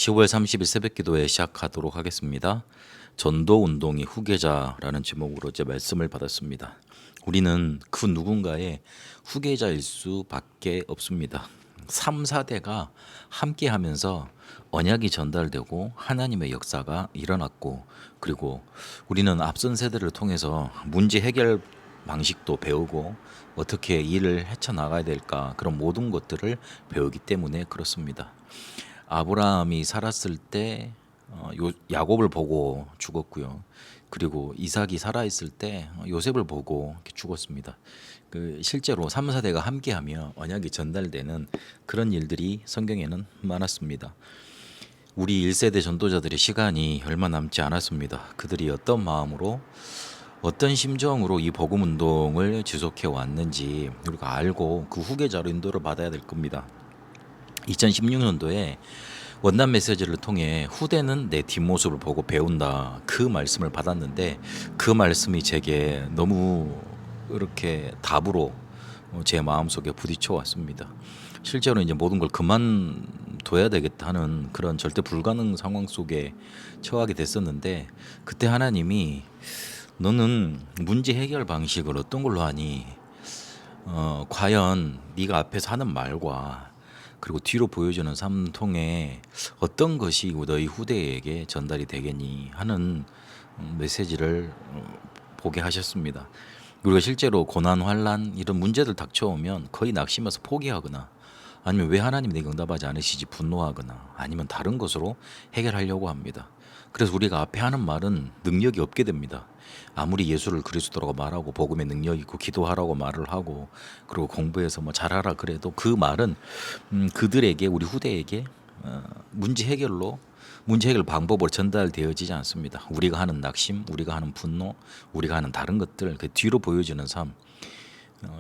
10월 30일 새벽 기도회 시작하도록 하겠습니다. 전도 운동의 후계자라는 제목으로 제 말씀을 받았습니다. 우리는 그 누군가의 후계자일 수밖에 없습니다. 3, 4대가 함께 하면서 언약이 전달되고 하나님의 역사가 일어났고, 그리고 우리는 앞선 세대를 통해서 문제 해결 방식도 배우고 어떻게 일을 헤쳐나가야 될까, 그런 모든 것들을 배우기 때문에 그렇습니다. 아브라함이 살았을 때 야곱을 보고 죽었고요. 그리고 이삭이 살아있을 때 요셉을 보고 죽었습니다. 실제로 3, 4대가 함께하며 언약이 전달되는 그런 일들이 성경에는 많았습니다. 우리 1세대 전도자들의 시간이 얼마 남지 않았습니다. 그들이 어떤 마음으로, 어떤 심정으로 이 복음 운동을 지속해 왔는지 우리가 알고 그 후계자로 인도를 받아야 될 겁니다. 2016년도에 원단 메시지를 통해 후대는 내 뒷모습을 보고 배운다, 그 말씀을 받았는데, 그 말씀이 제게 너무 이렇게 답으로 제 마음속에 부딪혀 왔습니다. 실제로 이제 모든 걸 그만둬야 되겠다는 그런 절대 불가능 상황 속에 처하게 됐었는데, 그때 하나님이 너는 문제 해결 방식을 어떤 걸로 하니? 과연 네가 앞에서 하는 말과 그리고 뒤로 보여주는 삶 통해 어떤 것이 너희 후대에게 전달이 되겠니 하는 메시지를 보게 하셨습니다. 우리가 실제로 고난, 환란 이런 문제들 닥쳐오면 거의 낙심해서 포기하거나, 아니면 왜 하나님이 내게 응답하지 않으시지 분노하거나, 아니면 다른 것으로 해결하려고 합니다. 그래서 우리가 앞에 하는 말은 능력이 없게 됩니다. 아무리 예수를 그리스도라고 말하고 복음의 능력이 있고 기도하라고 말을 하고 그리고 공부해서 뭐 잘하라 그래도 그 말은 그들에게, 우리 후대에게 문제 해결 방법으로 전달되어지지 않습니다. 우리가 하는 낙심, 우리가 하는 분노, 우리가 하는 다른 것들, 그 뒤로 보여주는 삶,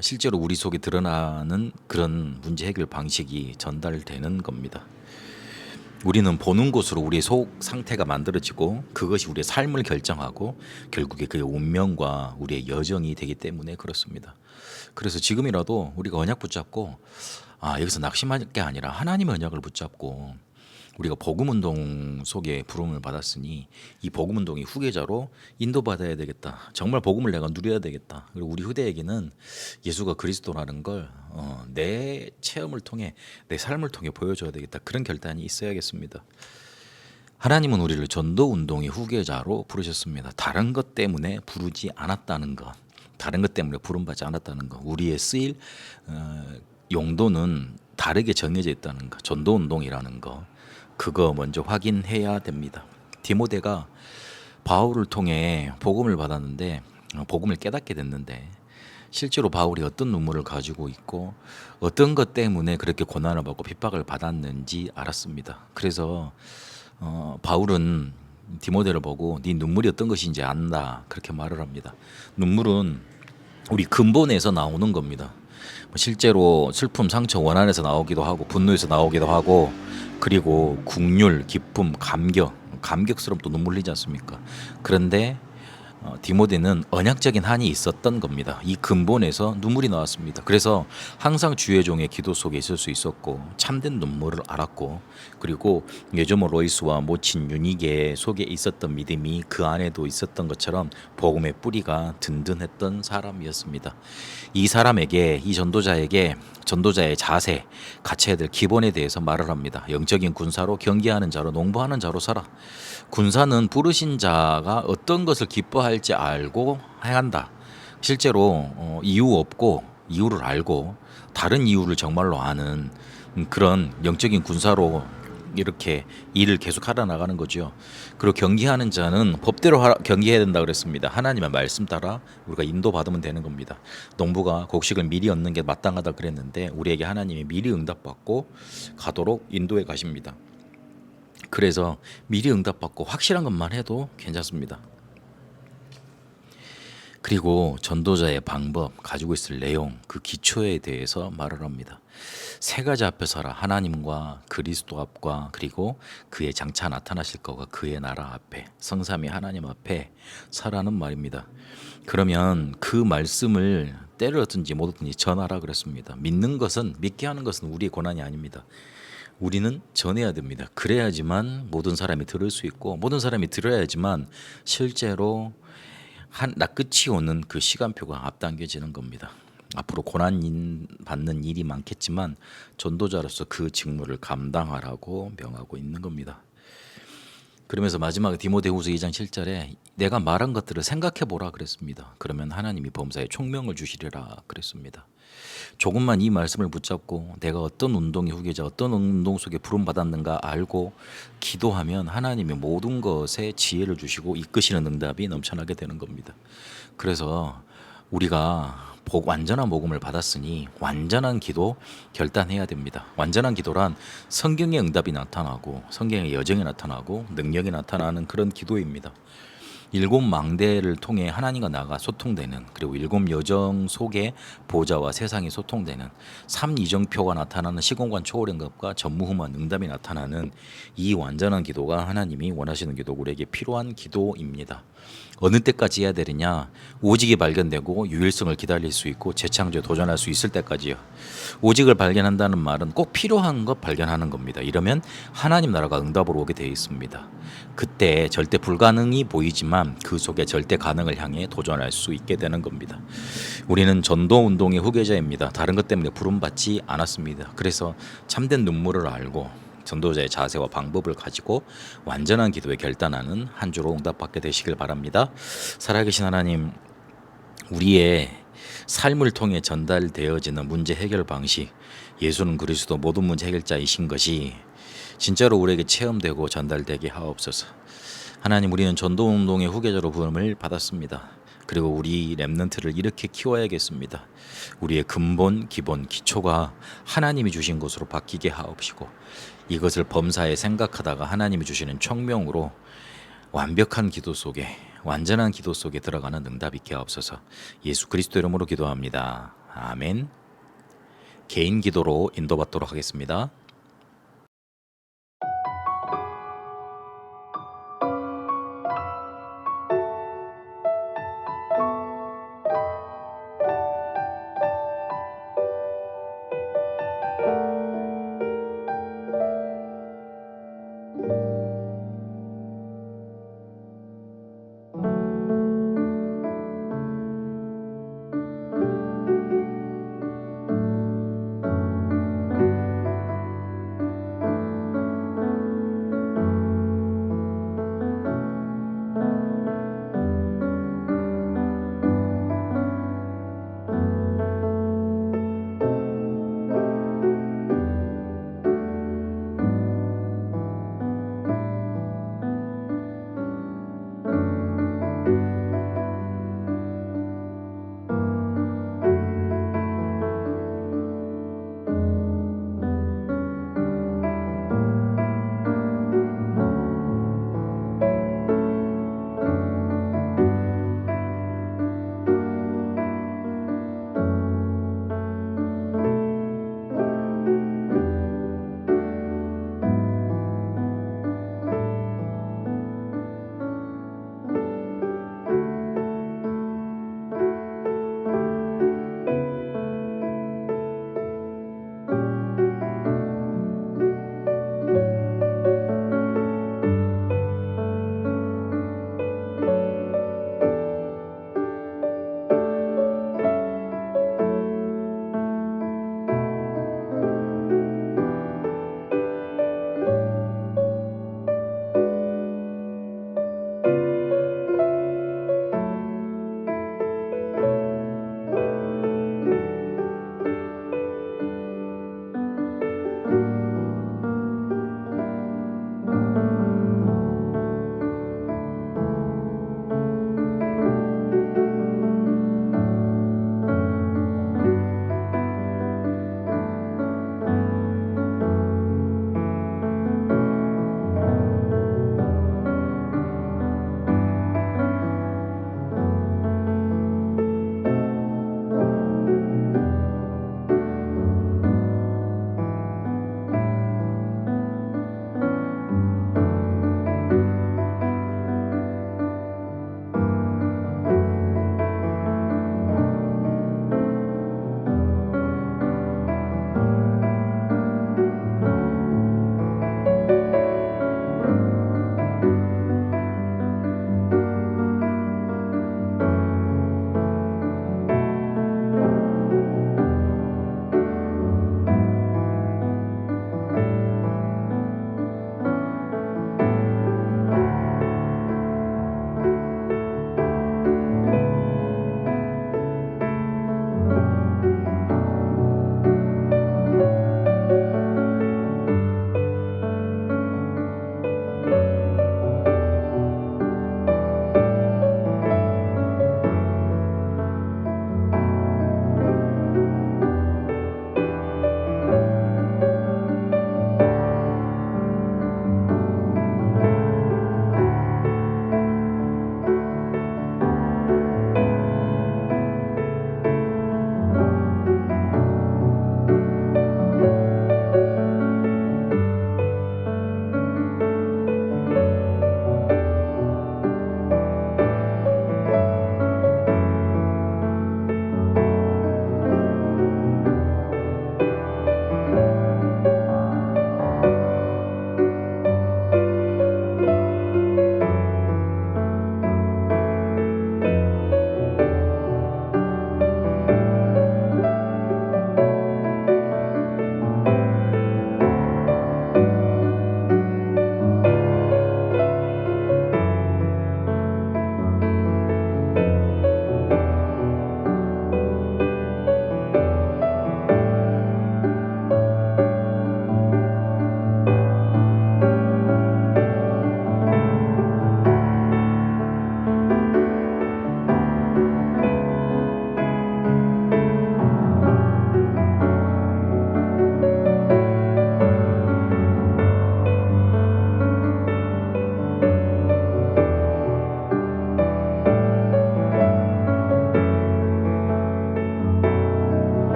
실제로 우리 속에 드러나는 그런 문제 해결 방식이 전달되는 겁니다. 우리는 보는 것으로 우리의 속 상태가 만들어지고 그것이 우리의 삶을 결정하고 결국에 그의 운명과 우리의 여정이 되기 때문에 그렇습니다. 그래서 지금이라도 우리가 언약 붙잡고, 여기서 낙심할 게 아니라 하나님의 언약을 붙잡고, 우리가 복음운동 속에 부름을 받았으니 이 복음운동의 후계자로 인도받아야 되겠다. 정말 복음을 내가 누려야 되겠다. 그리고 우리 후대에게는 예수가 그리스도라는 걸 내 체험을 통해, 내 삶을 통해 보여줘야 되겠다. 그런 결단이 있어야겠습니다. 하나님은 우리를 전도운동의 후계자로 부르셨습니다. 다른 것 때문에 부르지 않았다는 것, 다른 것 때문에 부름받지 않았다는 것, 우리의 쓰일 용도는 다르게 정해져 있다는 것, 전도운동이라는 것, 그거 먼저 확인해야 됩니다. 디모데가 바울을 통해 복음을 받았는데, 복음을 깨닫게 됐는데, 실제로 바울이 어떤 눈물을 가지고 있고 어떤 것 때문에 그렇게 고난을 받고 핍박을 받았는지 알았습니다. 그래서 바울은 디모데를 보고 네 눈물이 어떤 것인지 안다, 그렇게 말을 합니다. 눈물은 우리 근본에서 나오는 겁니다. 실제로 슬픔, 상처, 원한에서 나오기도 하고 분노에서 나오기도 하고, 그리고 국률, 기쁨, 감격스러움 또 눈물 흘리지 않습니까? 그런데 디모데는 언약적인 한이 있었던 겁니다. 이 근본에서 눈물이 나왔습니다. 그래서 항상 주의 종의 기도 속에 있을 수 있었고 참된 눈물을 알았고, 그리고 예조모 로이스와 모친 유니게 속에 있었던 믿음이 그 안에도 있었던 것처럼 복음의 뿌리가 든든했던 사람이었습니다. 이 사람에게, 이 전도자의 자세, 갖춰야 될 기본에 대해서 말을 합니다. 영적인 군사로, 경계하는 자로, 농부하는 자로 살아. 군사는 부르신 자가 어떤 것을 기뻐할지 알고 해야 한다. 실제로 이유 없고 이유를 알고 다른 이유를 정말로 아는 그런 영적인 군사로 이렇게 일을 계속 하러 나가는 거죠. 그리고 경기하는 자는 법대로 경기해야 된다 그랬습니다. 하나님의 말씀 따라 우리가 인도받으면 되는 겁니다. 농부가 곡식을 미리 얻는 게 마땅하다 그랬는데, 우리에게 하나님이 미리 응답받고 가도록 인도해 가십니다. 그래서 미리 응답받고 확실한 것만 해도 괜찮습니다. 그리고 전도자의 방법, 가지고 있을 내용, 그 기초에 대해서 말을 합니다. 세 가지 앞에 서라. 하나님과 그리스도 앞과 그리고 그의 장차 나타나실 것과 그의 나라 앞에, 성삼위 하나님 앞에 서라는 말입니다. 그러면 그 말씀을 때를 얻든지 못 얻든지 전하라 그랬습니다. 믿게 하는 것은 우리의 고난이 아닙니다. 우리는 전해야 됩니다. 그래야지만 모든 사람이 들을 수 있고 모든 사람이 들어야지만 실제로 나 끝이 오는 그 시간표가 앞당겨지는 겁니다. 앞으로 고난 받는 일이 많겠지만 전도자로서 그 직무를 감당하라고 명하고 있는 겁니다. 그러면서 마지막에 디모데후서 2장 7절에 내가 말한 것들을 생각해 보라 그랬습니다. 그러면 하나님이 범사에 총명을 주시리라 그랬습니다. 조금만 이 말씀을 붙잡고 내가 어떤 운동의 후계자, 어떤 운동 속에 부름 받았는가 알고 기도하면 하나님이 모든 것에 지혜를 주시고 이끄시는 응답이 넘쳐나게 되는 겁니다. 그래서 우리가 완전한 복음을 받았으니 완전한 기도 결단해야 됩니다. 완전한 기도란 성경의 응답이 나타나고 성경의 여정이 나타나고 능력이 나타나는 그런 기도입니다. 일곱 망대를 통해 하나님과 나가 소통되는, 그리고 일곱 여정 속에 보좌와 세상이 소통되는, 삼이정표가 나타나는 시공간 초월응답과 전무후무한 응답이 나타나는 이 완전한 기도가 하나님이 원하시는 기도, 우리에게 필요한 기도입니다. 어느 때까지 해야 되느냐? 오직이 발견되고 유일성을 기다릴 수 있고 재창조에 도전할 수 있을 때까지요. 오직을 발견한다는 말은 꼭 필요한 것 발견하는 겁니다. 이러면 하나님 나라가 응답으로 오게 되어 있습니다. 그때 절대 불가능이 보이지만 그 속에 절대 가능을 향해 도전할 수 있게 되는 겁니다. 우리는 전도 운동의 후계자입니다. 다른 것 때문에 부름받지 않았습니다. 그래서 참된 눈물을 알고 전도자의 자세와 방법을 가지고 완전한 기도에 결단하는 한 주로 응답받게 되시길 바랍니다. 살아계신 하나님, 우리의 삶을 통해 전달되어지는 문제 해결 방식, 예수는 그리스도 모든 문제 해결자이신 것이 진짜로 우리에게 체험되고 전달되게 하옵소서. 하나님, 우리는 전도운동의 후계자로 부름을 받았습니다. 그리고 우리 렘넌트를 이렇게 키워야겠습니다. 우리의 근본, 기본, 기초가 하나님이 주신 것으로 바뀌게 하옵시고 이것을 범사에 생각하다가 하나님이 주시는 청명으로 완벽한 기도 속에, 완전한 기도 속에 들어가는 응답 있게 하옵소서. 예수 그리스도 이름으로 기도합니다. 아멘. 개인 기도로 인도받도록 하겠습니다.